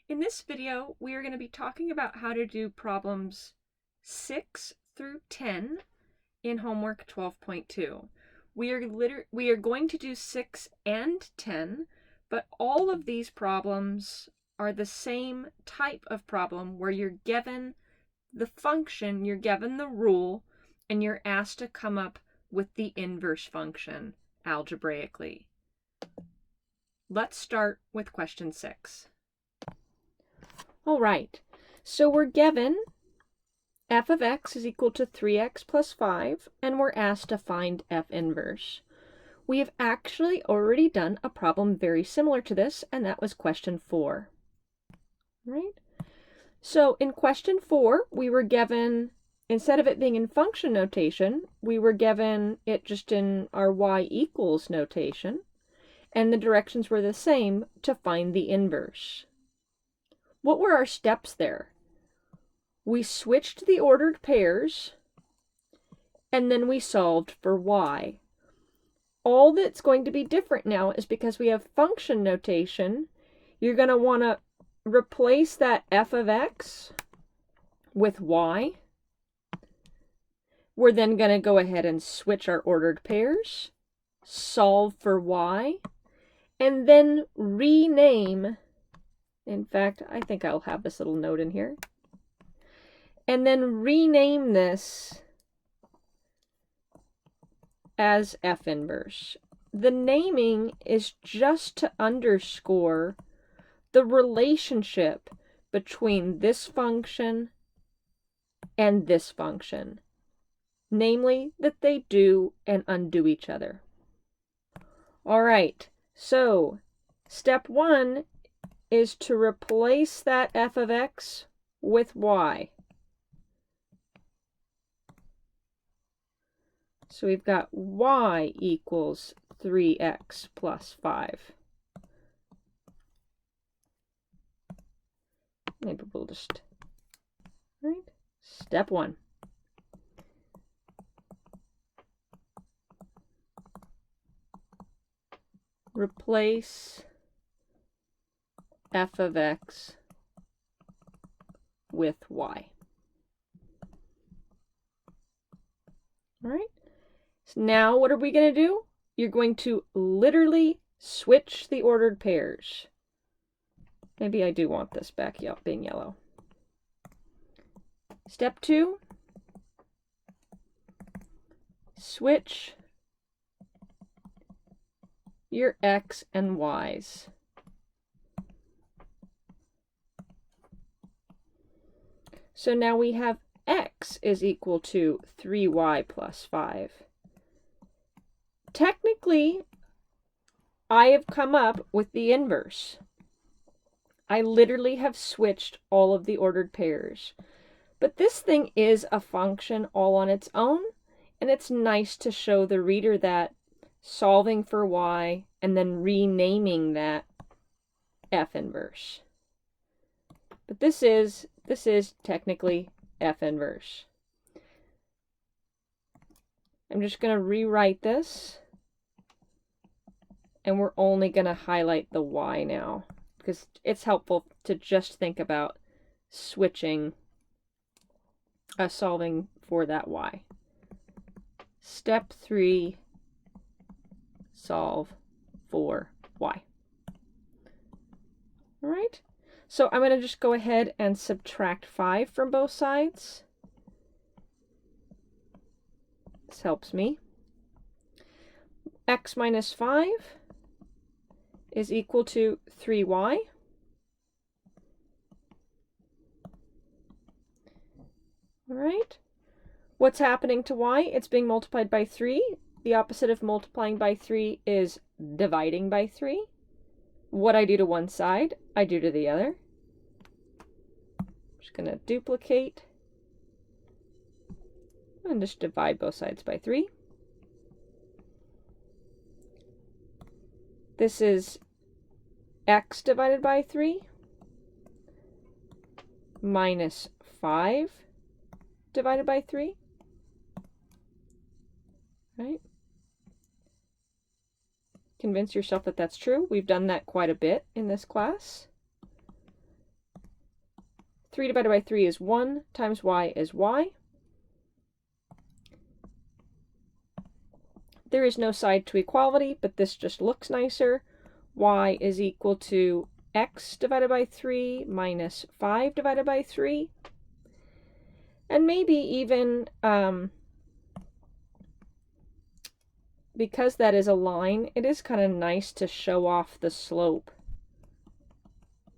In this video, we are going to be talking about how to do problems 6 through 10 in homework 12.2. We are going to do 6 and 10, but all of these problems are the same type of problem where you're given the function, you're given the rule, and you're asked to come up with the inverse function algebraically. Let's start with question 6. All right, so we're given f of x is equal to 3x plus 5, and we're asked to find f inverse. We have actually already done a problem very similar to this, and that was question 4. Right? So in question 4, we were given, instead of it being in function notation, we were given it just in our y equals notation, and the directions were the same to find the inverse. What were our steps there? We switched the ordered pairs, and then we solved for y. All that's going to be different now is because we have function notation, you're going to want to replace that f of x with y. We're then going to go ahead and switch our ordered pairs, solve for y, and then rename. In fact, I think I'll have this little note in here. And then rename this as f inverse. The naming is just to underscore the relationship between this function and this function. Namely, that they do and undo each other. All right, so step 1 is to replace that f of x with y. So we've got y equals 3x plus 5. Maybe we'll just, right? Step 1. Replace f of x with y. All right. So now what are we going to do? You're going to literally switch the ordered pairs. Maybe I do want this back being yellow. Step 2, switch your x and y's. So now we have x is equal to 3y plus 5. Technically, I have come up with the inverse. I literally have switched all of the ordered pairs. But this thing is a function all on its own, and it's nice to show the reader that solving for y and then renaming that f inverse. But this is technically f inverse. I'm just going to rewrite this, and we're only going to highlight the y now, because it's helpful to just think about switching, solving for that y. Step 3, solve for y. All right, so I'm going to just go ahead and subtract 5 from both sides. This helps me. X minus 5 is equal to 3y. All right. What's happening to y? It's being multiplied by 3. The opposite of multiplying by 3 is dividing by 3. What I do to one side, I do to the other. I'm just going to duplicate and just divide both sides by 3. This is x divided by 3 minus 5 divided by 3. Right? Convince yourself that that's true. We've done that quite a bit in this class. 3 divided by 3 is 1 times y is y. There is no side to equality, but this just looks nicer. Y is equal to x divided by 3 minus 5 divided by 3. And maybe even, because that is a line, it is kind of nice to show off the slope.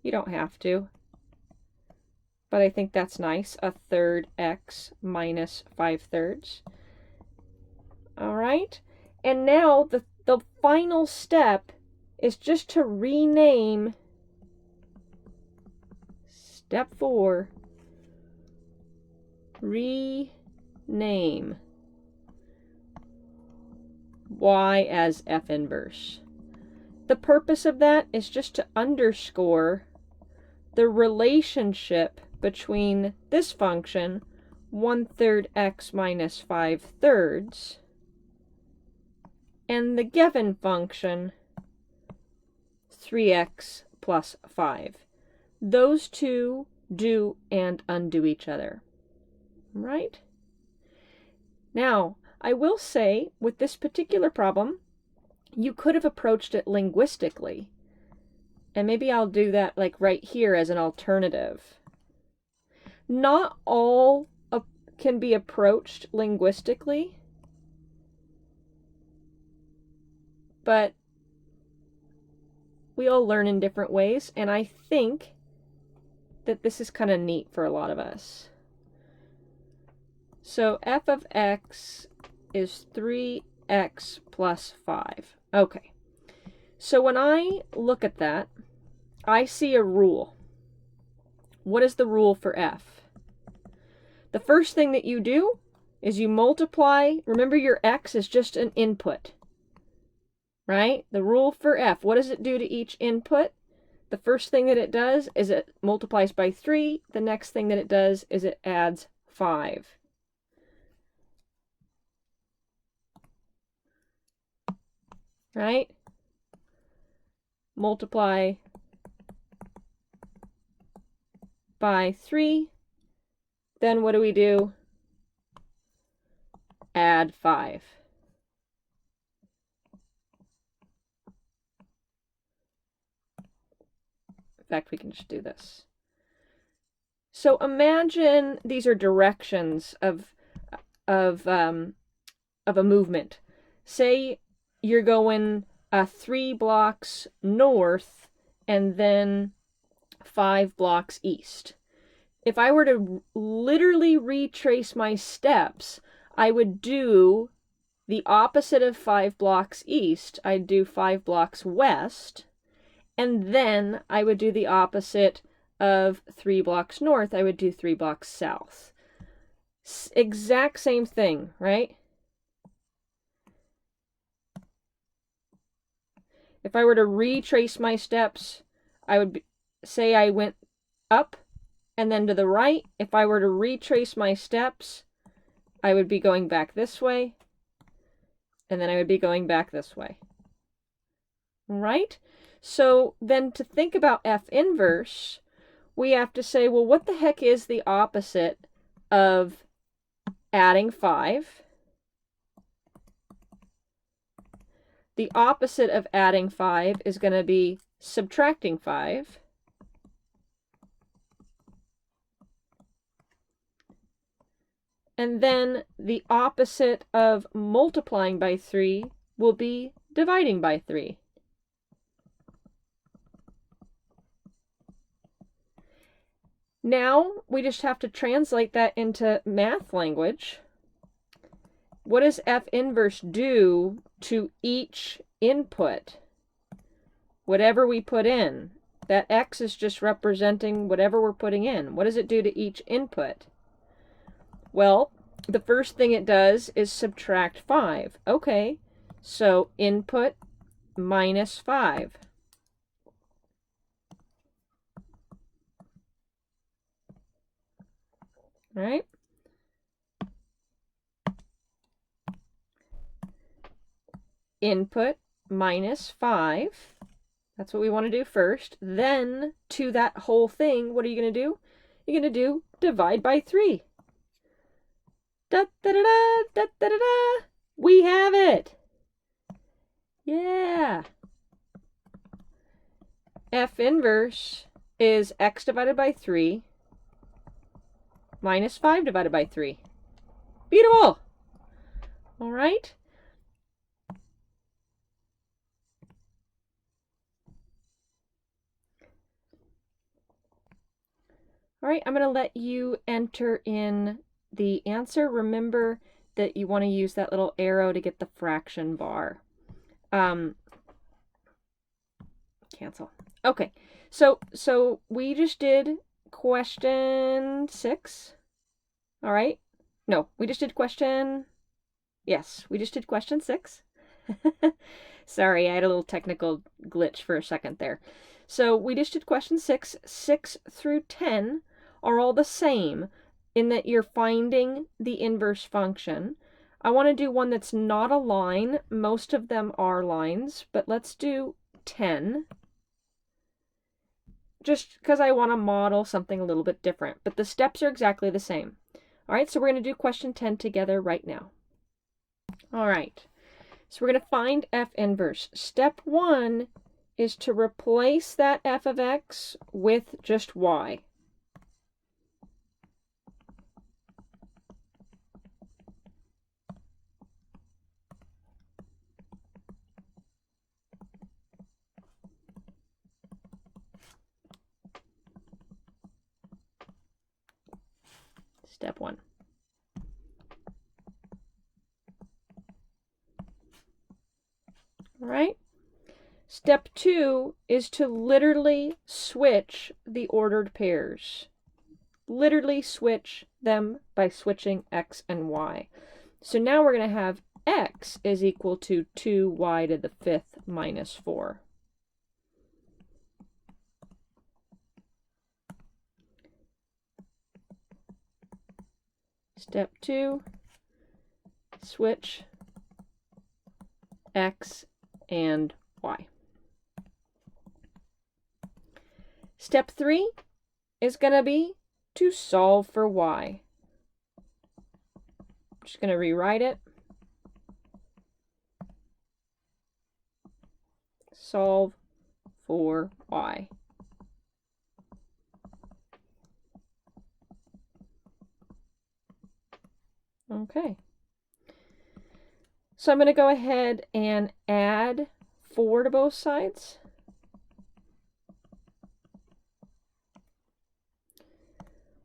You don't have to, but I think that's nice. A third x minus 5/3. All right, and now the final step is just to rename step 4. Rename y as f inverse. The purpose of that is just to underscore the relationship between this function, 1/3 x minus 5/3, and the given function, 3x plus 5. Those two do and undo each other. Right? Now, I will say, with this particular problem, you could have approached it linguistically. And maybe I'll do that like right here as an alternative. Not all can be approached linguistically, but we all learn in different ways, and I think that this is kind of neat for a lot of us. So f of x is 3x plus 5. Okay, so when I look at that, I see a rule. What is the rule for f? The first thing that you do is you multiply. Remember, your x is just an input, right? The rule for f, what does it do to each input? The first thing that it does is it multiplies by 3. The next thing that it does is it adds 5. Right? Multiply by 3. Then what do? Add 5. In fact, we can just do this. So imagine these are directions of a movement. Say you're going 3 blocks north and then 5 blocks east. If I were to literally retrace my steps, I would do the opposite of 5 blocks east. I'd do 5 blocks west, and then I would do the opposite of 3 blocks north. I would do 3 blocks south. Exact same thing, right? If I were to retrace my steps, I would say I went up and then to the right. If I were to retrace my steps, I would be going back this way, and then I would be going back this way. Right? So then to think about f inverse, we have to say, well, what the heck is the opposite of adding 5? The opposite of adding 5 is going to be subtracting 5. And then the opposite of multiplying by 3 will be dividing by 3. Now we just have to translate that into math language. What does f inverse do to each input? Whatever we put in. That x is just representing whatever we're putting in. What does it do to each input? Well, the first thing it does is subtract 5. Okay, so input minus 5. All right? Input minus 5. That's what we want to do first. Then, to that whole thing, what are you going to do? you're going to do divide by 3. Da da da da da da da da. We have it. Yeah. F inverse is x divided by 3 minus 5 divided by 3. Beautiful. All right. All right, I'm going to let you enter in the answer. Remember that you want to use that little arrow to get the fraction bar. Cancel. Okay, so we just did question 6. All right. No, we just did question... Yes, we just did question 6. Sorry, I had a little technical glitch for a second there. So we just did question 6. 6 through 10 are all the same in that you're finding the inverse function. I want to do one that's not a line. Most of them are lines, but let's do 10. Just because I want to model something a little bit different, but the steps are exactly the same. All right, so we're going to do question 10 together right now. All right, so we're going to find f inverse. Step 1 is to replace that f of x with just y. Step 1. All right. Step 2 is to literally switch the ordered pairs. Literally switch them by switching x and y. So now we're going to have x is equal to 2y to the 5th minus 4. Step 2, switch x and y. Step 3 is going to be to solve for y. I'm just going to rewrite it. Solve for y. Okay. So I'm going to go ahead and add 4 to both sides.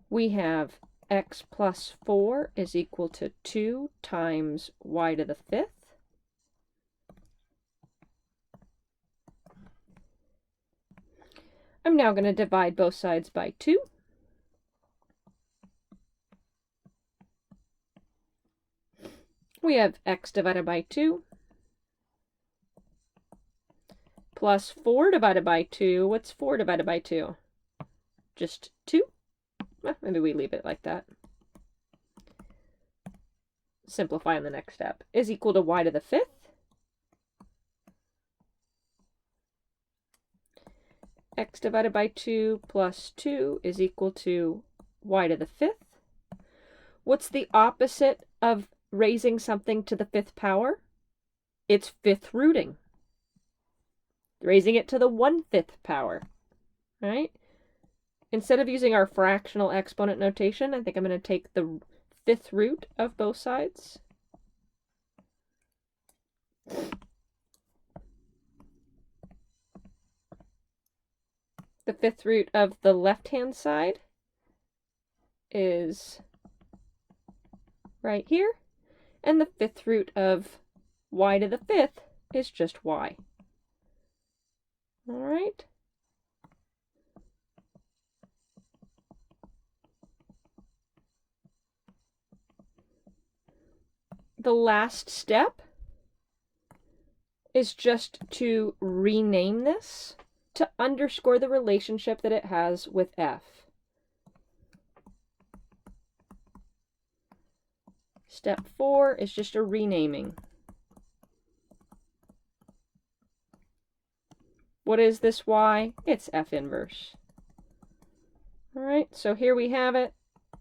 We have x plus 4 is equal to 2 times y to the 5th. I'm now going to divide both sides by 2. We have x divided by 2 plus 4 divided by 2. What's 4 divided by 2? Just 2? Well, maybe we leave it like that. Simplify on the next step. Is equal to y to the 5th. X divided by 2 plus 2 is equal to y to the 5th. What's the opposite of raising something to the 5th power? It's 5th rooting. Raising it to the 1/5 power, right? Instead of using our fractional exponent notation, I think I'm going to take the 5th root of both sides. The 5th root of the left-hand side is right here. And the 5th root of y to the 5th is just y. All right. The last step is just to rename this to underscore the relationship that it has with f. Step 4 is just a renaming. What is this y? It's f inverse. All right, so here we have it.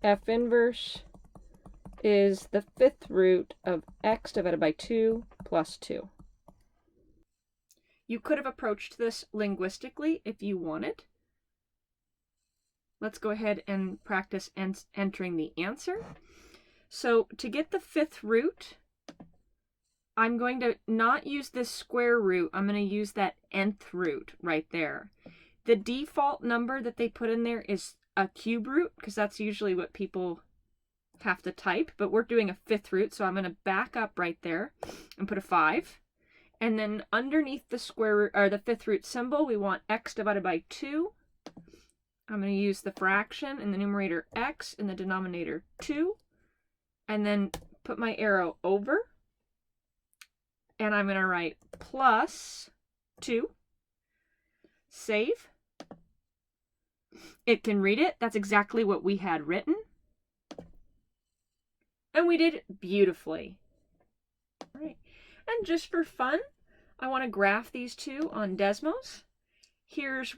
F inverse is the fifth root of x divided by 2 plus 2. You could have approached this linguistically if you wanted. Let's go ahead and practice entering the answer. So to get the fifth root, I'm going to not use this square root. I'm going to use that nth root right there. The default number that they put in there is a cube root, because that's usually what people have to type, but we're doing a fifth root, so I'm going to back up right there and put a 5. And then underneath the square root, or the fifth root symbol, we want x divided by 2. I'm going to use the fraction in the numerator x, in the denominator 2, and then put my arrow over, and I'm going to write plus 2. Save. It can read it. That's exactly what we had written. And we did beautifully. All right. And just for fun, I want to graph these two on Desmos. Here's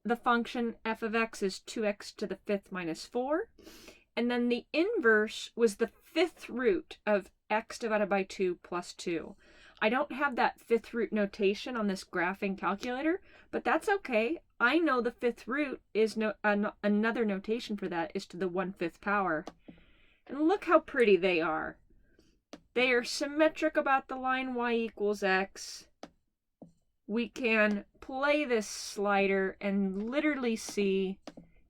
the function f of x is 2x to the fifth minus 4. And then the inverse was the fifth root of x divided by 2 plus 2. I don't have that fifth root notation on this graphing calculator, but that's okay. I know the fifth root is another notation for that is to the 1/5 power. And look how pretty they are. They are symmetric about the line y equals x. We can play this slider and literally see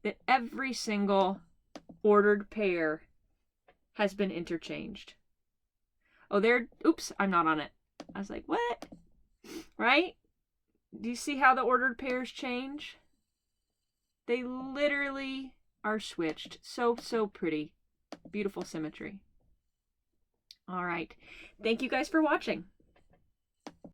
that every single ordered pair has been interchanged. Oh, there, oops, I'm not on it. I was like, what? Right? Do you see how the ordered pairs change? They literally are switched. So, so pretty. Beautiful symmetry. All right. Thank you guys for watching.